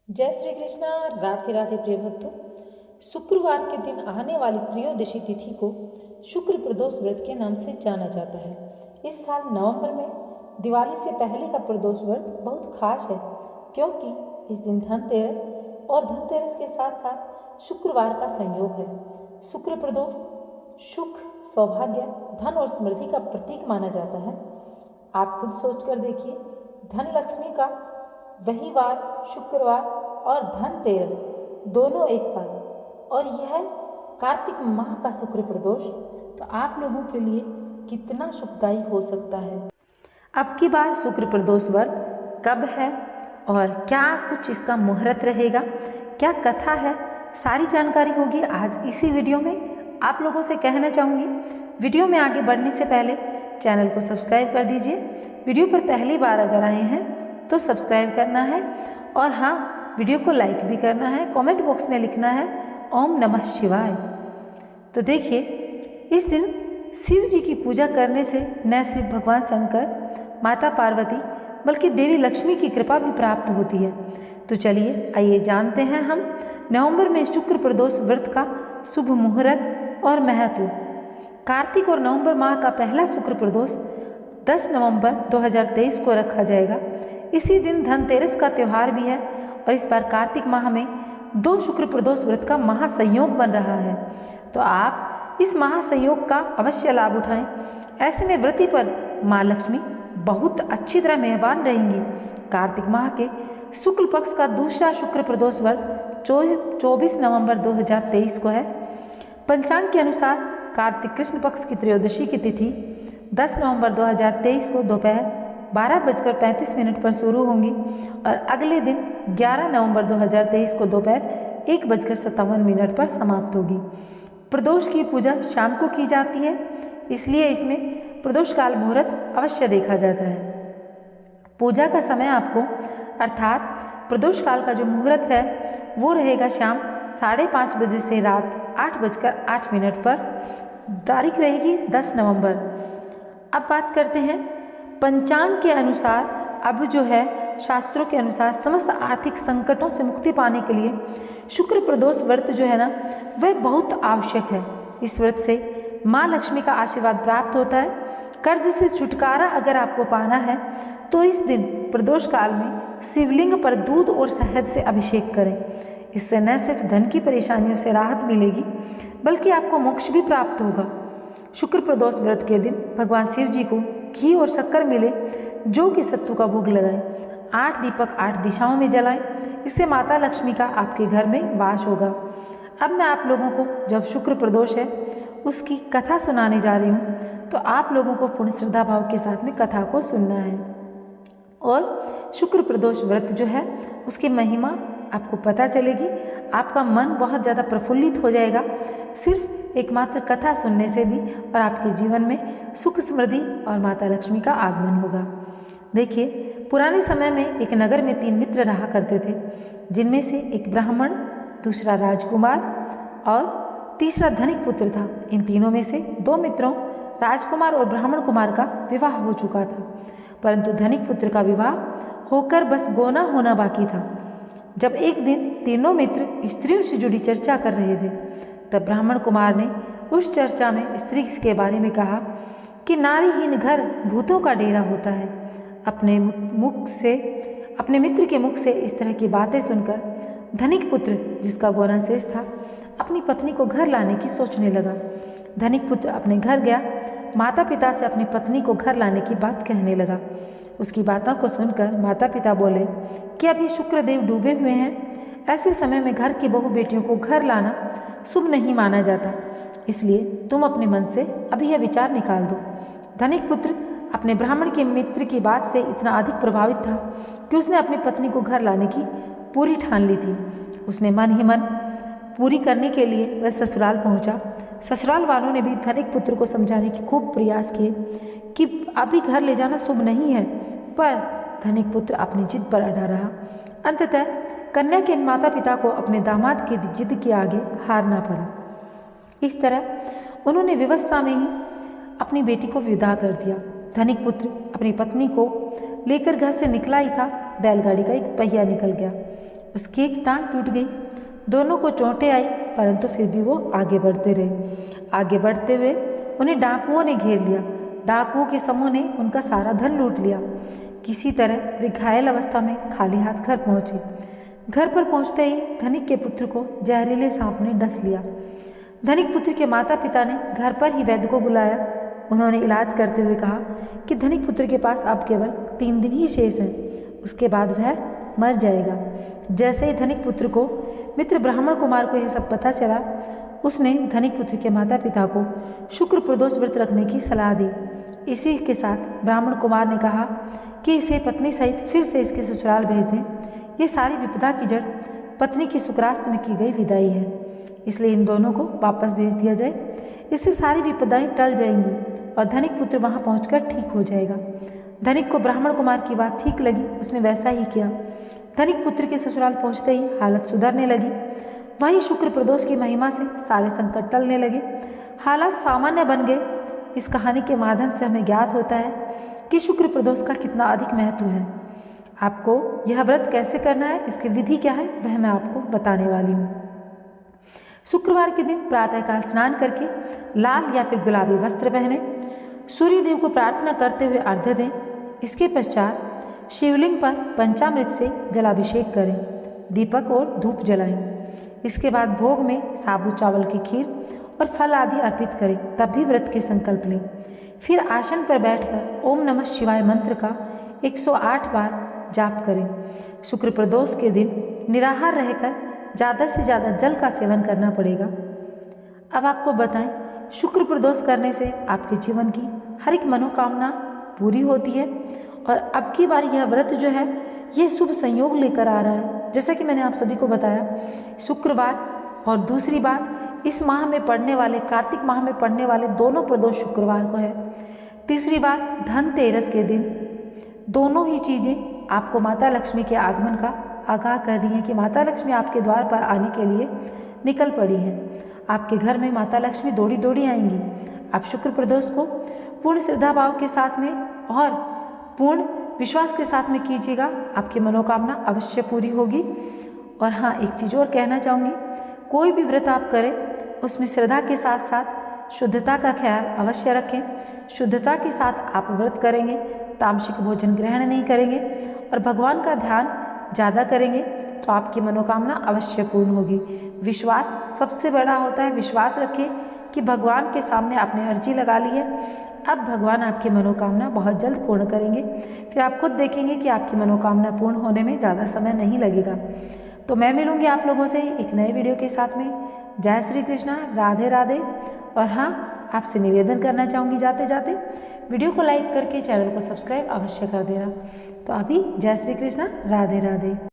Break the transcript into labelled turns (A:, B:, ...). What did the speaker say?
A: जय श्री कृष्णा। राधे राधे प्रिय भक्तों। शुक्रवार के दिन आने वाली त्रयोदशी तिथि को शुक्र प्रदोष व्रत के नाम से जाना जाता है। इस साल नवंबर में दिवाली से पहले का प्रदोष व्रत बहुत खास है, क्योंकि इस दिन धनतेरस और धनतेरस के साथ साथ शुक्रवार का संयोग है। शुक्र प्रदोष सुख, सौभाग्य, धन और समृद्धि का प्रतीक माना जाता है। आप खुद सोच कर देखिए, धन लक्ष्मी का वही वार शुक्रवार और धनतेरस दोनों एक साथ, और यह कार्तिक माह का शुक्र प्रदोष, तो आप लोगों के लिए कितना सुखदायी हो सकता है। अब की बार शुक्र प्रदोष व्रत कब है और क्या कुछ इसका मुहूर्त रहेगा, क्या कथा है, सारी जानकारी होगी आज इसी वीडियो में। आप लोगों से कहना चाहूँगी, वीडियो में आगे बढ़ने से पहले चैनल को सब्सक्राइब कर दीजिए। वीडियो पर पहली बार अगर आए हैं तो सब्सक्राइब करना है, और हाँ, वीडियो को लाइक भी करना है। कमेंट बॉक्स में लिखना है ओम नमः शिवाय। तो देखिए, इस दिन शिव जी की पूजा करने से न सिर्फ भगवान शंकर, माता पार्वती, बल्कि देवी लक्ष्मी की कृपा भी प्राप्त होती है। तो चलिए आइए जानते हैं हम नवंबर में शुक्र प्रदोष व्रत का शुभ मुहूर्त और महत्व। कार्तिक और नवंबर माह का पहला शुक्र प्रदोष 10 नवंबर 2023 को रखा जाएगा। इसी दिन धनतेरस का त्यौहार भी है, और इस बार कार्तिक माह में 2 शुक्र प्रदोष व्रत का महासंयोग बन रहा है। तो आप इस महासंयोग का अवश्य लाभ उठाएं। ऐसे में व्रती पर माँ लक्ष्मी बहुत अच्छी तरह मेहरबान रहेंगी। कार्तिक माह के शुक्ल पक्ष का दूसरा शुक्र प्रदोष व्रत 24 नवंबर 2023 को है। पंचांग के अनुसार कार्तिक कृष्ण पक्ष की त्रयोदशी की तिथि 10 नवंबर 2023 को दोपहर 12:35 पर शुरू होंगी, और अगले दिन 11 नवंबर 2023 को दोपहर 1:57 पर समाप्त होगी। प्रदोष की पूजा शाम को की जाती है, इसलिए इसमें प्रदोष काल मुहूर्त अवश्य देखा जाता है। पूजा का समय आपको, अर्थात प्रदोष काल का जो मुहूर्त है वो रहेगा शाम 5:30 बजे से रात 8:08 पर। तारीख रहेगी 10 नवंबर। अब बात करते हैं पंचांग के अनुसार। अब जो है शास्त्रों के अनुसार समस्त आर्थिक संकटों से मुक्ति पाने के लिए शुक्र प्रदोष व्रत जो है ना, वह बहुत आवश्यक है। इस व्रत से माँ लक्ष्मी का आशीर्वाद प्राप्त होता है। कर्ज से छुटकारा अगर आपको पाना है तो इस दिन प्रदोष काल में शिवलिंग पर दूध और शहद से अभिषेक करें। इससे न सिर्फ धन की परेशानियों से राहत मिलेगी, बल्कि आपको मोक्ष भी प्राप्त होगा। शुक्र प्रदोष व्रत के दिन भगवान शिव जी को घी और शक्कर मिले जो कि सत्तू का भोग लगाएं। 8 दीपक 8 दिशाओं में जलाएं। इससे माता लक्ष्मी का आपके घर में वास होगा। अब मैं आप लोगों को, जब शुक्र प्रदोष है उसकी कथा सुनाने जा रही हूँ, तो आप लोगों को पूर्ण श्रद्धा भाव के साथ में कथा को सुनना है। और शुक्र प्रदोष व्रत जो है उसकी महिमा आपको पता चलेगी। आपका मन बहुत ज़्यादा प्रफुल्लित हो जाएगा सिर्फ एकमात्र कथा सुनने से भी, और आपके जीवन में सुख, समृद्धि और माता लक्ष्मी का आगमन होगा। देखिए, पुराने समय में एक नगर में 3 मित्र रहा करते थे, जिनमें से एक ब्राह्मण, दूसरा राजकुमार और तीसरा धनिक पुत्र था। इन तीनों में से 2 मित्रों, राजकुमार और ब्राह्मण कुमार का विवाह हो चुका था, परंतु धनिक पुत्र का विवाह होकर बस गोना होना बाकी था। जब एक दिन तीनों मित्र स्त्रियों से जुड़ी चर्चा कर रहे थे, तब ब्राह्मण कुमार ने उस चर्चा में स्त्री के बारे में कहा कि नारीहीन घर भूतों का डेरा होता है। अपने मित्र के मुख से इस तरह की बातें सुनकर धनिक पुत्र, जिसका गोना शेष था, अपनी पत्नी को घर लाने की सोचने लगा। धनिक पुत्र अपने घर गया, माता पिता से अपनी पत्नी को घर लाने की बात कहने लगा। उसकी बातों को सुनकर माता पिता बोले कि अभी शुक्रदेव डूबे हुए हैं, ऐसे समय में घर की बहू बेटियों को घर लाना शुभ नहीं माना जाता, इसलिए तुम अपने मन से अभी यह विचार निकाल दो। धनिक पुत्र अपने ब्राह्मण के मित्र की बात से इतना अधिक प्रभावित था कि उसने अपनी पत्नी को घर लाने की पूरी ठान ली थी। उसने मन ही मन पूरी करने के लिए वह ससुराल पहुंचा। ससुराल वालों ने भी धनिक पुत्र को समझाने की खूब प्रयास किए कि अभी घर ले जाना शुभ नहीं है, पर धनिक पुत्र अपनी जिद पर अड़ा रहा। अंततः कन्या के माता पिता को अपने दामाद की जिद के आगे हारना पड़ा। इस तरह उन्होंने व्यवस्था में ही अपनी बेटी को विदा कर दिया। धनिक पुत्र अपनी पत्नी को लेकर घर से निकला ही था, बैलगाड़ी का एक पहिया निकल गया। उसकी एक टांग टूट गई। दोनों को चोटें आई, परंतु फिर भी वो आगे बढ़ते रहे। आगे बढ़ते हुए उन्हें डाकुओं ने घेर लिया। डाकुओं के समूह ने उनका सारा धन लूट लिया। किसी तरह वे घायल अवस्था में खाली हाथ घर पहुंचे। घर पर पहुंचते ही धनिक के पुत्र को जहरीले सांप ने डस लिया। धनिक पुत्र के माता पिता ने घर पर ही वैद्य को बुलाया। उन्होंने इलाज करते हुए कहा कि धनिक पुत्र के पास अब केवल 3 दिन ही शेष हैं, उसके बाद वह मर जाएगा। जैसे ही धनिक पुत्र को मित्र ब्राह्मण कुमार को यह सब पता चला, उसने धनिक पुत्र के माता पिता को शुक्र प्रदोष व्रत रखने की सलाह दी। इसी के साथ ब्राह्मण कुमार ने कहा कि इसे पत्नी सहित फिर से इसके ससुराल भेज दें। ये सारी विपदा की जड़ पत्नी की शुक्रास्त में की गई विदाई है, इसलिए इन दोनों को वापस भेज दिया जाए। इससे सारी विपदाएं टल जाएंगी और धनिक पुत्र वहां पहुंचकर ठीक हो जाएगा। धनिक को ब्राह्मण कुमार की बात ठीक लगी, उसने वैसा ही किया। धनिक पुत्र के ससुराल पहुंचते ही हालत सुधरने लगी। वहीं शुक्र प्रदोष की महिमा से सारे संकट टलने लगे, हालात सामान्य बन गए। इस कहानी के माध्यम से हमें ज्ञात होता है कि शुक्र प्रदोष का कितना अधिक महत्व है। आपको यह व्रत कैसे करना है, इसकी विधि क्या है, वह मैं आपको बताने वाली हूँ। शुक्रवार के दिन प्रातःकाल स्नान करके लाल या फिर गुलाबी वस्त्र पहने, सूर्य देव को प्रार्थना करते हुए अर्घ्य दें। इसके पश्चात शिवलिंग पर पंचामृत से जलाभिषेक करें, दीपक और धूप जलाएं। इसके बाद भोग में साबुत चावल की खीर और फल आदि अर्पित करें, तब भी व्रत के संकल्प लें। फिर आसन पर बैठकर ओम नमः शिवाय मंत्र का 108 बार जाप करें। शुक्र प्रदोष के दिन निराहार रहकर ज़्यादा से ज़्यादा जल का सेवन करना पड़ेगा। अब आपको बताएं, शुक्र प्रदोष करने से आपके जीवन की हर एक मनोकामना पूरी होती है। और अब की बार यह व्रत जो है ये शुभ संयोग लेकर आ रहा है। जैसा कि मैंने आप सभी को बताया, शुक्रवार और दूसरी बात इस माह में पड़ने वाले, कार्तिक माह में पड़ने वाले दोनों प्रदोष शुक्रवार को है। तीसरी बात, धनतेरस के दिन दोनों ही चीज़ें आपको माता लक्ष्मी के आगमन का आगाह कर रही हैं कि माता लक्ष्मी आपके द्वार पर आने के लिए निकल पड़ी हैं। आपके घर में माता लक्ष्मी दौड़ी दौड़ी आएंगी। आप शुक्र प्रदोष को पूर्ण श्रद्धा भाव के साथ में और पूर्ण विश्वास के साथ में कीजिएगा, आपकी मनोकामना अवश्य पूरी होगी। और हाँ, एक चीज़ और कहना चाहूँगी, कोई भी व्रत आप करें उसमें श्रद्धा के साथ साथ शुद्धता का ख्याल अवश्य रखें। शुद्धता के साथ आप व्रत करेंगे, तामसिक भोजन ग्रहण नहीं करेंगे और भगवान का ध्यान ज़्यादा करेंगे तो आपकी मनोकामना अवश्य पूर्ण होगी। विश्वास सबसे बड़ा होता है। विश्वास रखें कि भगवान के सामने आपने अर्जी लगा ली है, अब भगवान आपकी मनोकामना बहुत जल्द पूर्ण करेंगे। फिर आप खुद देखेंगे कि आपकी मनोकामना पूर्ण होने में ज़्यादा समय नहीं लगेगा। तो मैं मिलूँगी आप लोगों से एक नए वीडियो के साथ में। जय श्री कृष्णा, राधे राधे। और हाँ, आपसे निवेदन करना चाहूँगी जाते जाते, वीडियो को लाइक करके चैनल को सब्सक्राइब अवश्य कर देना। तो अभी जय श्री कृष्णा, राधे राधे।